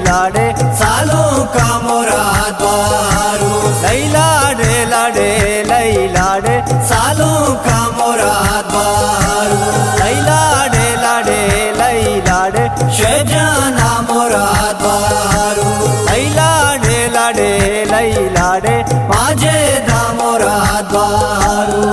लाडे सालों का मुराद बारू लाडे लाडे लाडे सालों का मुराद बारू लाडे लाडे लाडे शेजाना मुराद बारू लाडे लाडे लाडे माजे दा मुराद बारू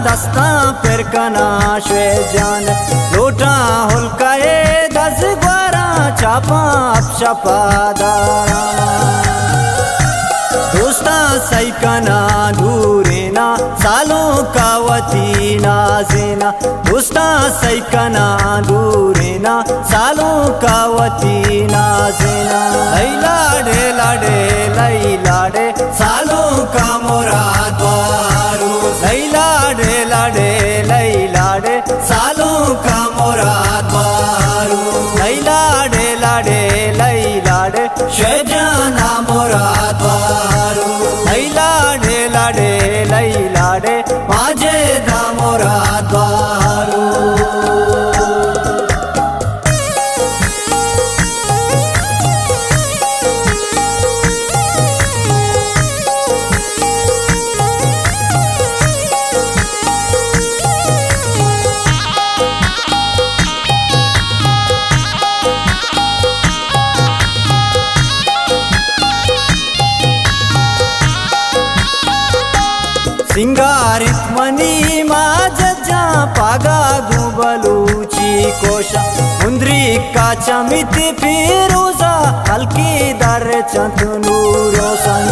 दस्ता फिर कना शे जान लोटा हुलकाए दस ग्वारा चापा अपशपा दारा दोस्ता सही कना दूरे ना सालों का वती नाजेना दोस्ता सही कना दूरे ना सालों का वती नाजेना लाडे लाडे लाडे सालों का मुराद बारू लाडे लाडे लाडे सालों का मुराद बारू लाडे लाडे लाडे शेजाना मुराद बारू लाडे लाडे लाडे माजे दा मुराद बारू सिंगारित मनी माझ्या पागा गुबलूची कोशा मुंद्री का चमित फिरोजा हल्की दर चंदनू रोशन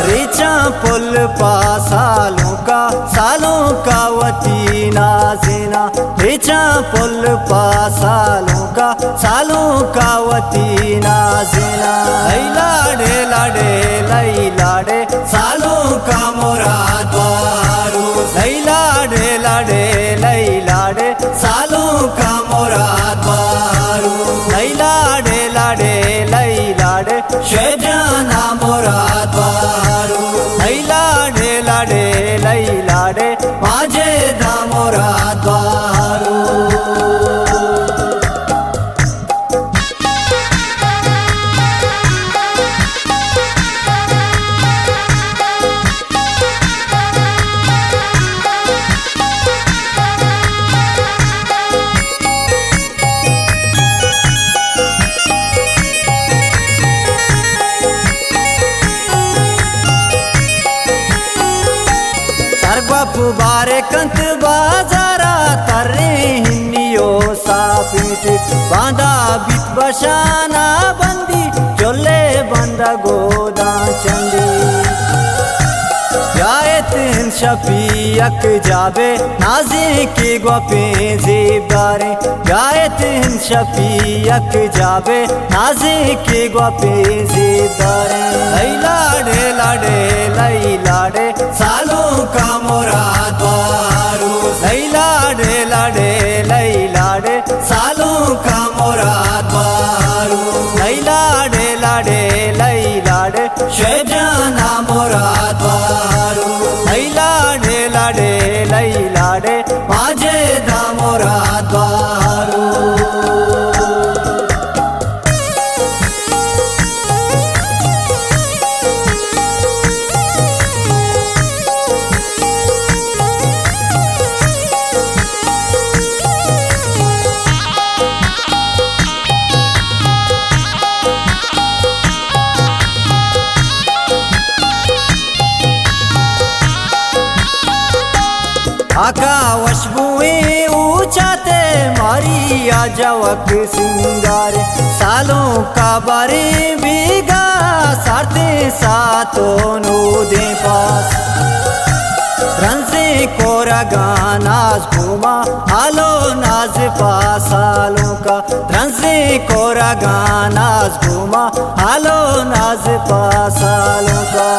रेचा पुल पा सालों का वती नाजेना रेचा पुल पा सालों का वती नाजेना लाडे लाडे लाडे सालों का मुराद बारू लाडे लाडे लाडे सालों का मुराद बारू लाडे लाडे लाडे शेजाना मुराद बारू लाडे लाडे लाडे माजे दा मुराद बारू बापू बारे कंत बाजारा तर्रे हिन्नियो सापीट बांधा बीत बशाना बंदी चोले बंदा गोदा चंदी जायत शफीक जाबे नाजे के ग्वापे जेबारे जायत शफीक जाबे नाजे के ग्वापे जेबारे लाडे लाडे लाडे सालों का मुराद बारू लाडे लाडे लाडे सालों का मुराद बारू लाडे लाडे लाडे शेजाना मुराद बारू लाडे लाडे लाडे माजे दा मुराद बारू आका वशबुए ऊंचाते मारी आजवक सिंगारे सालों का बारे बीगा सारते सातों नो दे पास रंजे कोरा गानाज घूमा हालो नाज पासालों का ध्रंसी कोरा गानाज घूमा हालो नाज पासालों का